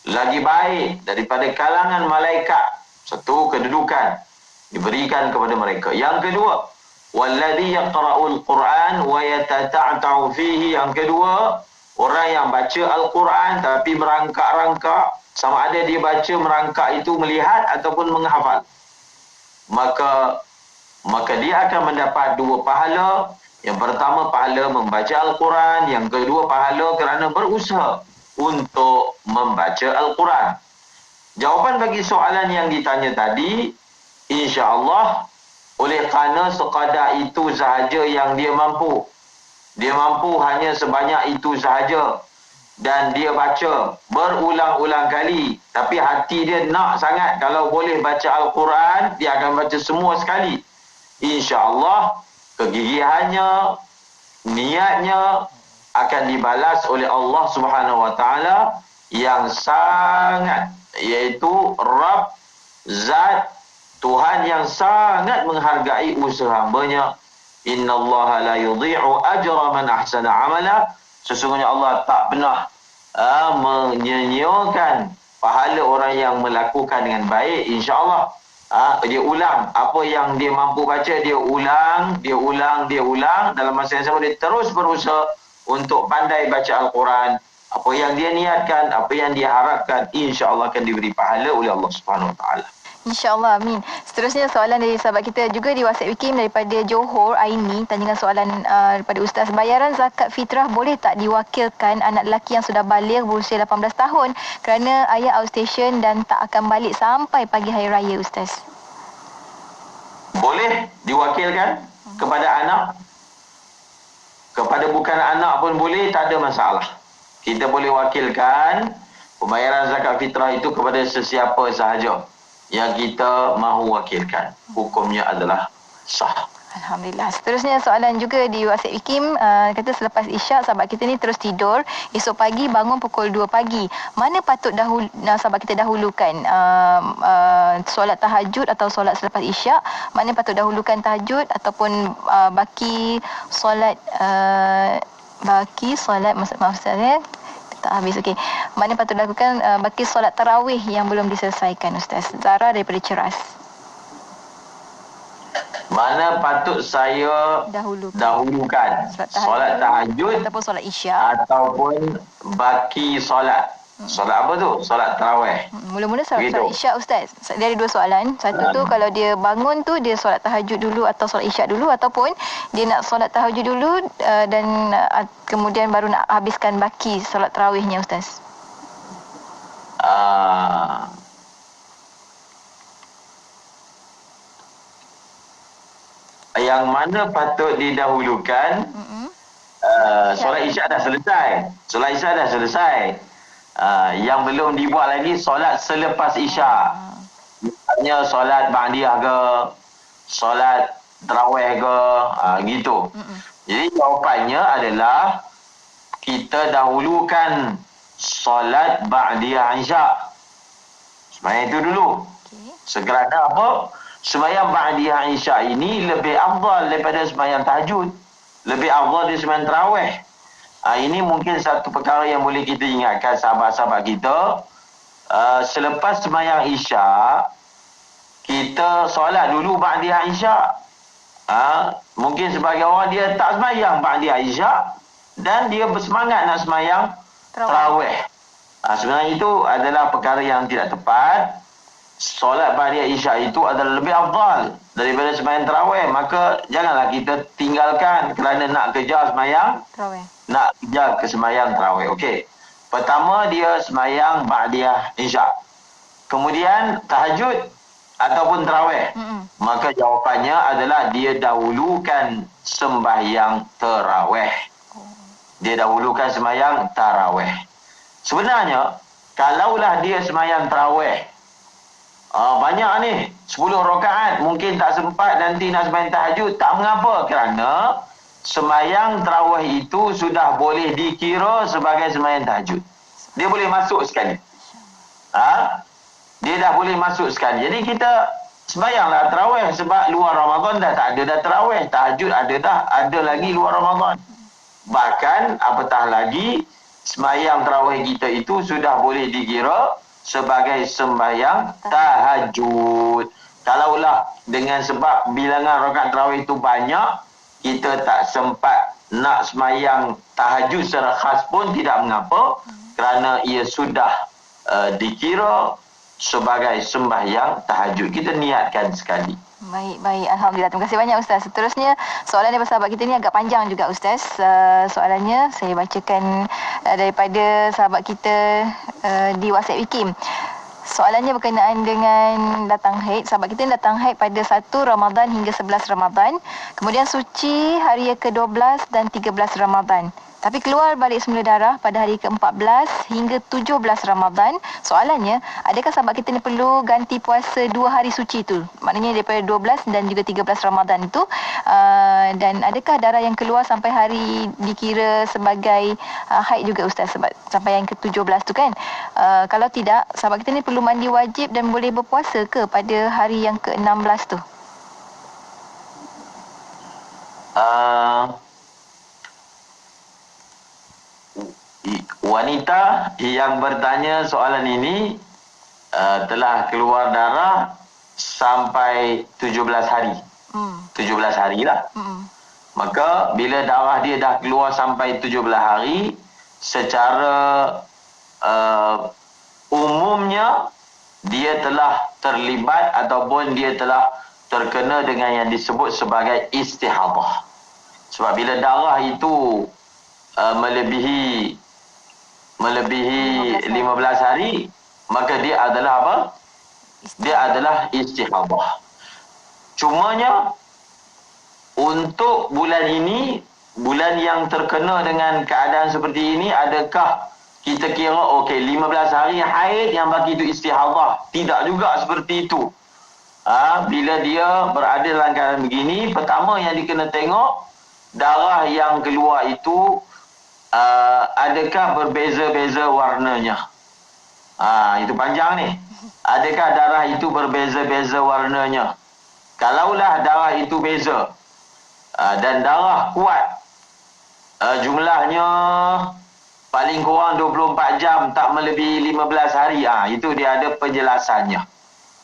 lagi baik daripada kalangan malaikat. Satu, kedudukan diberikan kepada mereka. Yang kedua, walladhi yaqra'ul Qur'an wa yatata'ta'u fihi. Yang kedua, orang yang baca Al-Quran tapi merangkak-rangkak, sama ada dia baca merangkak itu melihat ataupun menghafal, maka dia akan mendapat dua pahala. Yang pertama, pahala membaca Al-Quran. Yang kedua, pahala kerana berusaha untuk membaca Al-Quran. Jawapan bagi soalan yang ditanya tadi, insya-Allah, oleh kerana sekadar itu sahaja yang dia mampu. Dia mampu hanya sebanyak itu sahaja. Dan dia baca berulang-ulang kali. Tapi hati dia nak sangat kalau boleh baca Al-Quran, dia akan baca semua sekali. InsyaAllah, kegigihannya, niatnya akan dibalas oleh Allah Subhanahu Wa Taala yang sangat, iaitu Rabb, Zat, Tuhan yang sangat menghargai usaha hambanya. Innallaha la yudhi'u ajra man ahsana amala. Sesungguhnya Allah tak pernah menyia-nyiakan pahala orang yang melakukan dengan baik. InsyaAllah, dia ulang apa yang dia mampu baca, dia ulang. Dalam masa yang sama dia terus berusaha untuk pandai baca Al-Quran. Apa yang dia niatkan, apa yang dia harapkan, insya-Allah akan diberi pahala oleh Allah Subhanahu Wa Taala. InsyaAllah, amin. Seterusnya soalan dari sahabat kita juga di WhatsApp Wikim daripada Johor, Aini. Tanyakan soalan daripada Ustaz. Bayaran zakat fitrah boleh tak diwakilkan anak lelaki yang sudah baligh berusia 18 tahun kerana ayah outstation dan tak akan balik sampai pagi hari raya, Ustaz? Boleh diwakilkan kepada anak. Kepada bukan anak pun boleh, tak ada masalah. Kita boleh wakilkan pembayaran zakat fitrah itu kepada sesiapa sahaja yang kita mahu wakilkan. Hukumnya adalah sah. Alhamdulillah. Seterusnya soalan juga di WhatsApp Ikim. Kata selepas isyak sahabat kita ni terus tidur. Esok pagi bangun pukul 2 pagi. Mana patut sahabat kita dahulukan? Solat tahajud atau solat selepas isyak? Mana patut dahulukan tahajud ataupun baki solat maaf saya tak habis. Okey. Mana patut dilakukan baki solat tarawih yang belum diselesaikan, Ustaz? Zara daripada Ceras. Mana patut saya dahulukan? Solat tahajud ataupun solat isyak ataupun baki solat. Solat apa tu? Solat tarawih. Mula-mula solat isyak, Ustaz. Dia ada dua soalan. Satu tu kalau dia bangun tu dia solat tahajud dulu atau solat isyak dulu, ataupun dia nak solat tahajud dulu dan kemudian baru nak habiskan baki solat tarawihnya, Ustaz. Yang mana patut didahulukan? Solat isyak dah selesai. Yang belum dibuat lagi solat selepas isyak. Misalnya solat ba'diyah ke, solat tarawih ke, gitu. Jadi jawapannya adalah kita dahulukan solat ba'diyah isyak. Sembahyang itu dulu. Sekerana apa? Sembahyang ba'diyah isyak ini lebih afdal daripada sembahyang tahajud. Lebih afdal dari sembahyang tarawih. Ini mungkin satu perkara yang boleh kita ingatkan sahabat-sahabat kita. Selepas sembahyang isyak, kita solat dulu ba'diyah isyak. Mungkin sebagai orang dia tak sembahyang ba'diyah isyak dan dia bersemangat nak sembahyang tarawih. Sebenarnya itu adalah perkara yang tidak tepat. Solat ba'diyah isyak itu adalah lebih afdal daripada sembahyang tarawih. Maka janganlah kita tinggalkan kerana nak kejar sembahyang tarawih. Nak kejar ke sembahyang tarawih. Okey. Pertama dia sembahyang ba'diyah isyak. Kemudian tahajud ataupun tarawih. Maka jawapannya adalah dia dahulukan sembahyang tarawih. Sebenarnya kalaulah dia sembahyang tarawih banyak ni 10 rakaat, mungkin tak sempat nanti nak sembahyang tahajud, tak mengapa, kerana sembahyang tarawih itu sudah boleh dikira sebagai sembahyang tahajud. Dia boleh masuk sekali. Dia dah boleh masuk sekali. Jadi kita sembahyanglah tarawih, sebab luar Ramadan dah tak ada dah tarawih, tahajud ada lagi luar Ramadan. Bahkan apatah lagi sembahyang tarawih kita itu sudah boleh dikira sebagai sembahyang tahajud. Kalaulah dengan sebab bilangan rakaat tarawih itu banyak, kita tak sempat nak sembahyang tahajud secara khas pun tidak mengapa, kerana ia sudah dikira sebagai sembahyang tahajud. Kita niatkan sekali. Baik. Alhamdulillah. Terima kasih banyak Ustaz. Seterusnya, soalan daripada sahabat kita ni agak panjang juga Ustaz. Soalannya saya bacakan daripada sahabat kita di WhatsApp IKIM. Soalannya berkenaan dengan datang haid. Sahabat kita ni datang haid pada 1 Ramadan hingga 11 Ramadan. Kemudian suci hari ke-12 dan 13 Ramadan. Tapi keluar balik semula darah pada hari ke-14 hingga 17 Ramadan. Soalannya, adakah sahabat kita ni perlu ganti puasa 2 hari suci tu? Maknanya daripada 12 dan juga 13 Ramadan itu. Dan adakah darah yang keluar sampai hari dikira sebagai haid juga Ustaz? Sebab sampai yang ke-17 tu kan. Kalau tidak, sahabat kita ni perlu mandi wajib dan boleh berpuasa ke pada hari yang ke-16 tu? Wanita yang bertanya soalan ini telah keluar darah sampai 17 hari. 17 hari lah. Maka bila darah dia dah keluar sampai 17 hari, secara umumnya dia telah terlibat ataupun dia telah terkena dengan yang disebut sebagai istihadah. Sebab bila darah itu melebihi 15 hari, maka dia adalah apa? Dia adalah istihadah. Cumanya untuk bulan ini, bulan yang terkena dengan keadaan seperti ini, adakah kita kira 15 hari haid yang bagi itu istihadah? Tidak juga seperti itu. Bila dia berada dalam keadaan begini, pertama yang dikena tengok, darah yang keluar itu adakah berbeza-beza warnanya? Itu panjang ni. Adakah darah itu berbeza-beza warnanya? Kalaulah darah itu beza dan darah kuat, jumlahnya paling kurang 24 jam, tak melebihi 15 hari, itu dia ada penjelasannya.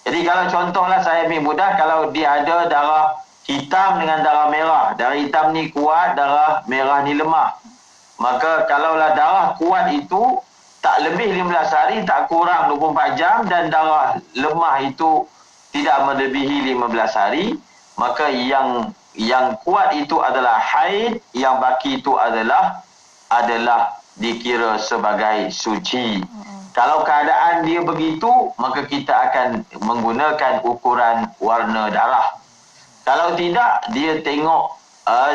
Jadi kalau contohlah saya ambil mudah, kalau dia ada darah hitam dengan darah merah, darah hitam ni kuat, darah merah ni lemah, maka kalaulah darah kuat itu tak lebih 15 hari, tak kurang 24 jam, dan darah lemah itu tidak melebihi 15 hari, maka yang kuat itu adalah haid, yang baki itu adalah dikira sebagai suci. Kalau keadaan dia begitu, maka kita akan menggunakan ukuran warna darah. Kalau tidak, dia tengok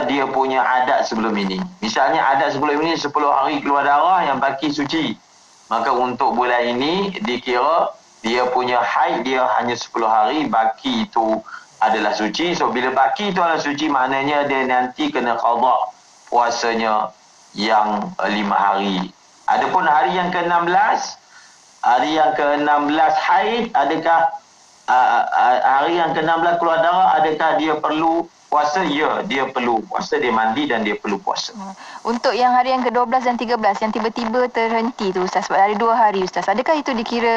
dia punya adat sebelum ini. Misalnya adat sebelum ini 10 hari keluar darah, yang baki suci. Maka untuk bulan ini dikira dia punya haid dia hanya 10 hari, baki itu adalah suci. So bila baki itu adalah suci, maknanya dia nanti kena qada puasanya yang 5 hari. Adapun hari yang ke-16, haid, adakah hari yang ke-16 keluar darah, adakah dia perlu puasa? Ya, dia perlu puasa, dia mandi dan dia perlu puasa. Untuk yang hari yang ke-12 dan 13 yang tiba-tiba terhenti tu Ustaz, sebab hari 2 hari Ustaz, adakah itu dikira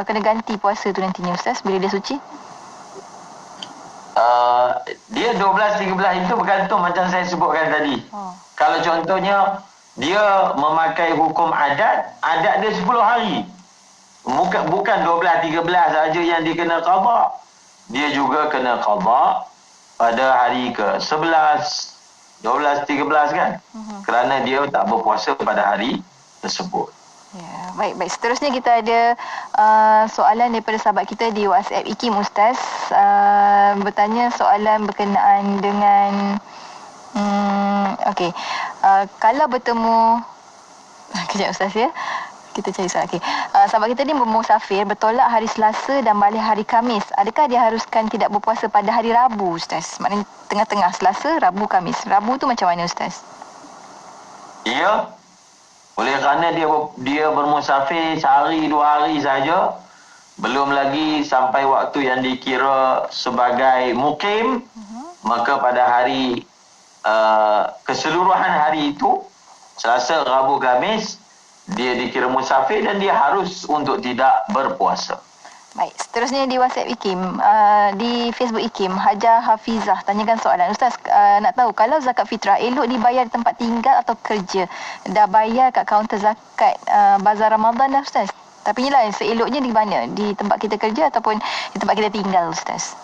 kena ganti puasa tu nantinya Ustaz bila dia suci? Dia 12-13 itu bergantung macam saya sebutkan tadi. Kalau contohnya dia memakai hukum adat dia 10 hari. Bukan 12-13 saja yang dia kena qada. Dia juga kena qada pada hari ke-11, 12, 13 kan? Kerana dia tak berpuasa pada hari tersebut. Ya, baik. Seterusnya kita ada soalan daripada sahabat kita di WhatsApp IKIM Ustaz. Bertanya soalan berkenaan dengan kalau bertemu kejap Ustaz ya. Kita cari soalan. Sahabat kita ni bermusafir, bertolak hari Selasa dan balik hari Khamis. Adakah dia haruskan tidak berpuasa pada hari Rabu Ustaz? Maknanya tengah-tengah Selasa, Rabu, Khamis. Rabu tu macam mana Ustaz? Ya. Oleh kerana dia bermusafir sehari 2 hari saja, belum lagi sampai waktu yang dikira sebagai mukim, maka pada hari keseluruhan hari itu, Selasa, Rabu, Khamis, dia dikira musafir dan dia harus untuk tidak berpuasa. Baik, seterusnya di WhatsApp IKIM, di Facebook IKIM, Hajar Hafizah tanyakan soalan. Ustaz, nak tahu kalau zakat fitrah elok dibayar di tempat tinggal atau kerja? Dah bayar kat kaunter zakat Bazar Ramadan dah, Ustaz. Tapi inilah seeloknya di mana? Di tempat kita kerja ataupun di tempat kita tinggal, Ustaz?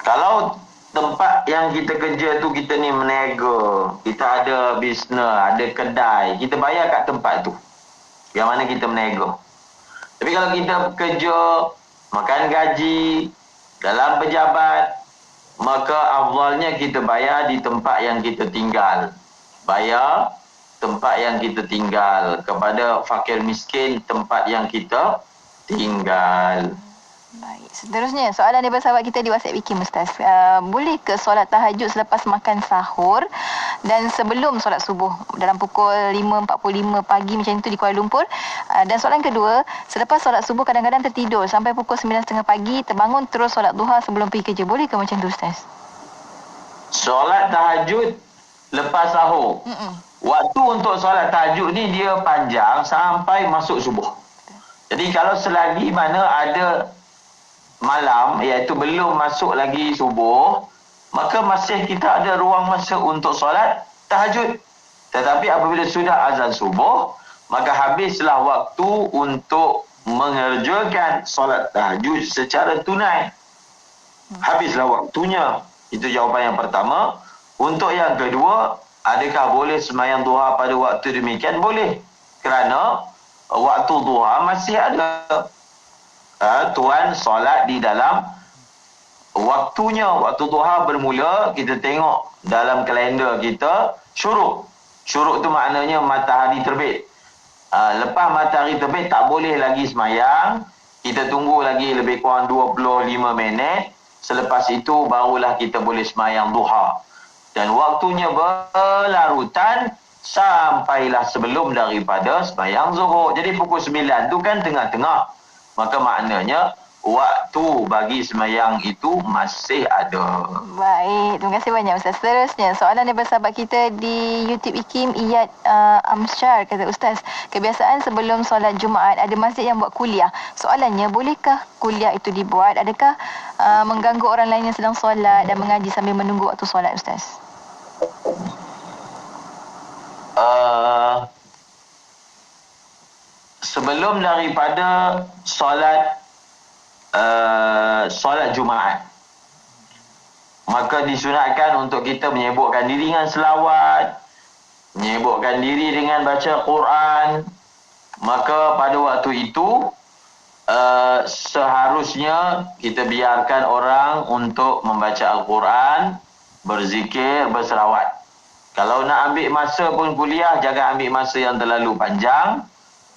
Kalau tempat yang kita kerja tu kita ni meniaga, kita ada bisnes, ada kedai, kita bayar kat tempat tu yang mana kita meniaga. Tapi kalau kita kerja, makan gaji dalam pejabat, maka afdalnya kita bayar di tempat yang kita tinggal. Bayar tempat yang kita tinggal, kepada fakir miskin tempat yang kita tinggal. Baik, seterusnya soalan daripada sahabat kita di WhatsApp IKIM, Ustaz. Boleh ke solat tahajud selepas makan sahur dan sebelum solat subuh dalam pukul 5.45 pagi macam itu di Kuala Lumpur? Dan soalan kedua, selepas solat subuh kadang-kadang tertidur sampai pukul 9.30 pagi, terbangun terus solat duha sebelum pergi kerja. Boleh ke macam tu, Ustaz? Solat tahajud lepas sahur. Waktu untuk solat tahajud ni dia panjang sampai masuk subuh. Jadi kalau selagi mana ada malam, iaitu belum masuk lagi subuh, maka masih kita ada ruang masa untuk solat tahajud. Tetapi apabila sudah azan subuh, maka habislah waktu untuk mengerjakan solat tahajud secara tunai. Habislah waktunya. Itu jawapan yang pertama. Untuk yang kedua, adakah boleh sembahyang duha pada waktu demikian? Boleh. Kerana waktu duha masih ada. Tuan solat di dalam waktunya. Waktu duha bermula, kita tengok dalam kalender kita, syuruk. Syuruk tu maknanya matahari terbit. Lepas matahari terbit tak boleh lagi sembahyang. Kita tunggu lagi lebih kurang 25 minit. Selepas itu barulah kita boleh sembahyang duha. Dan waktunya berlarutan sampailah sebelum daripada sembahyang zuhur. Jadi pukul 9 tu kan tengah-tengah. Maka maknanya waktu bagi sembahyang itu masih ada. Baik, terima kasih banyak, Ustaz. Seterusnya, soalan daripada sahabat kita di YouTube IKIM, Iyad Amsyar, kata Ustaz, kebiasaan sebelum solat Jumaat ada masjid yang buat kuliah. Soalannya, bolehkah kuliah itu dibuat? Adakah mengganggu orang lain yang sedang solat dan mengaji sambil menunggu waktu solat, Ustaz? Sebelum daripada solat Jumaat, maka disunatkan untuk kita menyibukkan diri dengan selawat, menyibukkan diri dengan baca Quran. Maka pada waktu itu seharusnya kita biarkan orang untuk membaca Al-Quran, berzikir, berselawat. Kalau nak ambil masa pun kuliah, jangan ambil masa yang terlalu panjang.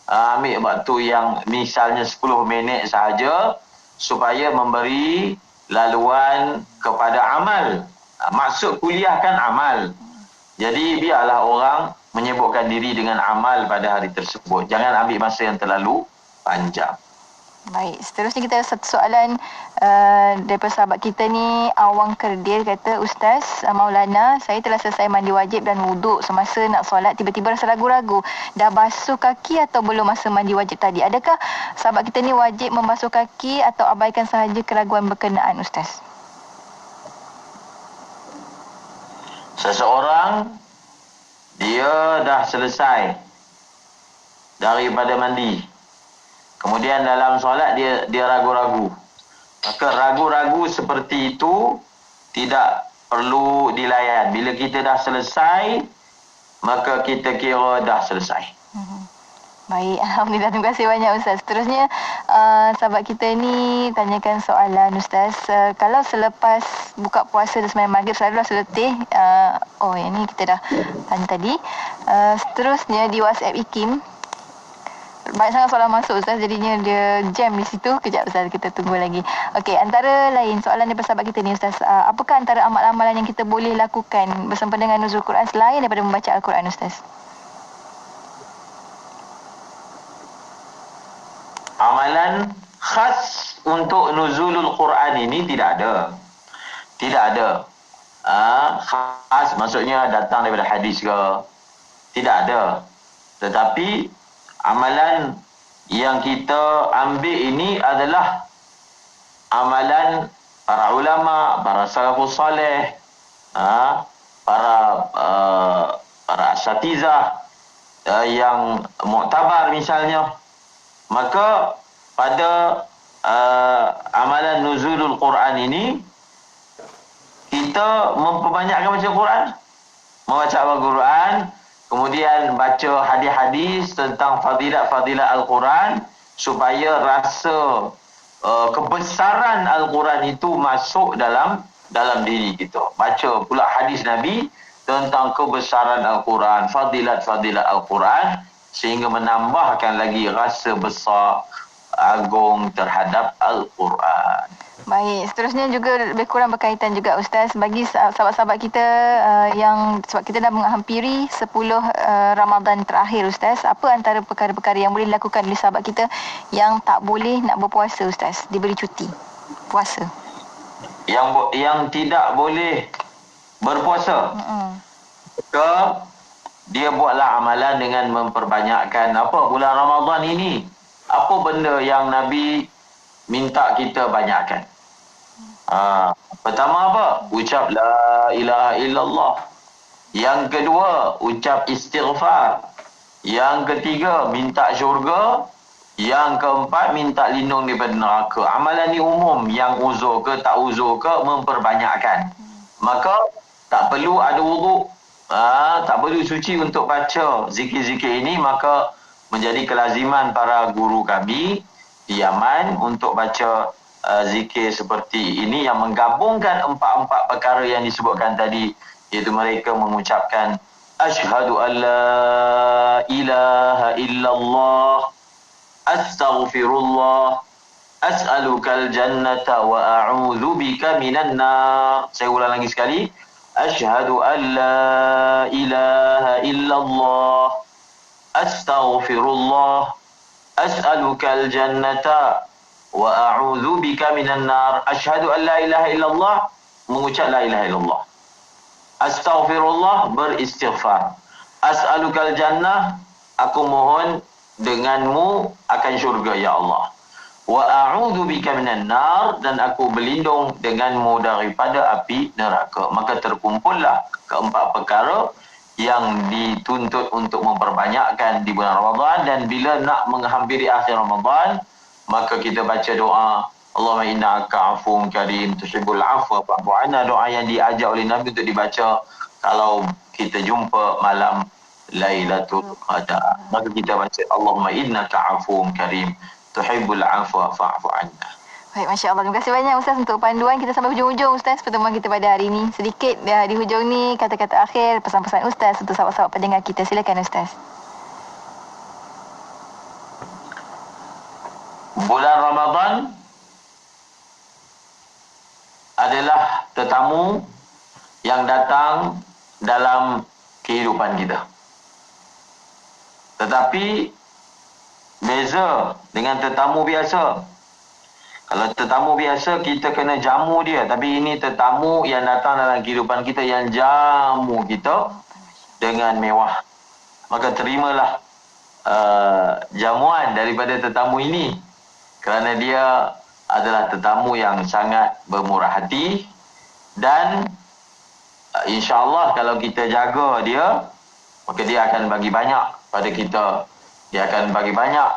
Ambil waktu yang misalnya 10 minit sahaja, supaya memberi laluan kepada amal. Maksud kuliah kan amal. Jadi biarlah orang menyibukkan diri dengan amal pada hari tersebut. Jangan ambil masa yang terlalu panjang. Baik, seterusnya kita ada satu soalan daripada sahabat kita ni, Awang Kerdil, kata, Ustaz Maulana, saya telah selesai mandi wajib dan wuduk. Semasa nak solat, tiba-tiba rasa ragu-ragu. Dah basuh kaki atau belum masa mandi wajib tadi? Adakah sahabat kita ni wajib membasuh kaki atau abaikan sahaja keraguan berkenaan, Ustaz? Seseorang, dia dah selesai daripada mandi. Kemudian dalam solat dia ragu-ragu. Maka ragu-ragu seperti itu tidak perlu dilayan. Bila kita dah selesai, maka kita kira dah selesai. Baik, Alhamdulillah. Terima kasih banyak, Ustaz. Seterusnya, sahabat kita ni tanyakan soalan, Ustaz. Kalau selepas buka puasa dan sembahyang maghrib selalulah seletih. Yang ni kita dah tanya tadi. Seterusnya di WhatsApp IKIM, banyak sangat soalan masuk, Ustaz. Jadinya dia jam di situ. Kejap, Ustaz. Kita tunggu lagi. Okey, antara lain soalan daripada sahabat kita ni, Ustaz. Apakah antara amal-amalan yang kita boleh lakukan bersama dengan nuzul Quran selain daripada membaca Al-Quran, Ustaz? Amal amalan khas untuk nuzulul Quran ini tidak ada. Tidak ada. Khas maksudnya datang daripada hadis ke? Tidak ada. Tetapi amalan yang kita ambil ini adalah amalan para ulama, para salafus saleh, para asatizah yang muktabar misalnya. Maka pada amalan nuzulul Quran ini kita memperbanyakkan baca Quran, membaca Al-Quran, kemudian baca hadis-hadis tentang fadilat-fadilat Al-Quran supaya rasa kebesaran Al-Quran itu masuk dalam diri kita. Baca pula hadis Nabi tentang kebesaran Al-Quran, fadilat-fadilat Al-Quran, sehingga menambahkan lagi rasa besar agung terhadap Al-Quran. Baik, seterusnya juga lebih kurang berkaitan juga Ustaz bagi sahabat-sahabat kita yang sebab kita dah menghampiri 10 Ramadan terakhir Ustaz, apa antara perkara-perkara yang boleh dilakukan oleh sahabat kita yang tak boleh nak berpuasa Ustaz, diberi cuti puasa? Yang tidak boleh berpuasa. Ke dia buatlah amalan dengan memperbanyakkan bulan Ramadan ini. Apa benda yang Nabi minta kita banyakkan? Pertama apa? Ucap la ilaha illallah. Yang kedua, ucap istighfar. Yang ketiga, minta syurga. Yang keempat, minta lindung daripada neraka. Amalan ni umum, yang uzur ke tak uzur ke memperbanyakkan. Maka tak perlu ada wuduk, tak perlu suci untuk baca zikir-zikir ini. Maka menjadi kelaziman para guru kami di Yaman untuk baca zikir seperti ini yang menggabungkan empat perkara yang disebutkan tadi, iaitu mereka mengucapkan asyhadu an la ilaha illallah, astaghfirullah, as'alukal jannata wa a'udzu bika minan nar. Saya ulang lagi sekali, asyhadu an la ilaha illallah, astaghfirullah, as'alukal jannata wa a'udzu bika minan nar. Asyhadu an la ilaha illallah, mengucap la ilaha illallah. Astaghfirullah, beristighfar. As'alukal jannah, aku mohon denganmu akan syurga ya Allah. Wa a'udzu bika minan nar, dan aku berlindung denganmu daripada api neraka. Maka terkumpullah keempat perkara yang dituntut untuk memperbanyakkan di bulan Ramadan. Dan bila nak menghampiri akhir Ramadan, maka kita baca doa Allahumma innaka afuwun karim tuhibbul afwa fa'fu anna, doa yang diajar oleh Nabi untuk dibaca kalau kita jumpa malam Lailatul Qadar. Maka kita baca Allahumma innaka afuwun karim tuhibbul afwa fa'fu anna. Baik, Masya Allah. Terima kasih banyak Ustaz untuk panduan. Kita sampai hujung-hujung Ustaz pertemuan kita pada hari ini. Sedikit di hujung ni kata-kata akhir, pesan-pesan Ustaz untuk sahabat-sahabat pendengar kita. Silakan Ustaz. Bulan Ramadan adalah tetamu yang datang dalam kehidupan kita. Tetapi beza dengan tetamu biasa. Kalau tetamu biasa kita kena jamu dia, tapi ini tetamu yang datang dalam kehidupan kita yang jamu kita dengan mewah. Maka terimalah jamuan daripada tetamu ini, kerana dia adalah tetamu yang sangat bermurah hati. Dan insya-Allah kalau kita jaga dia, maka dia akan bagi banyak pada kita. Dia akan bagi banyak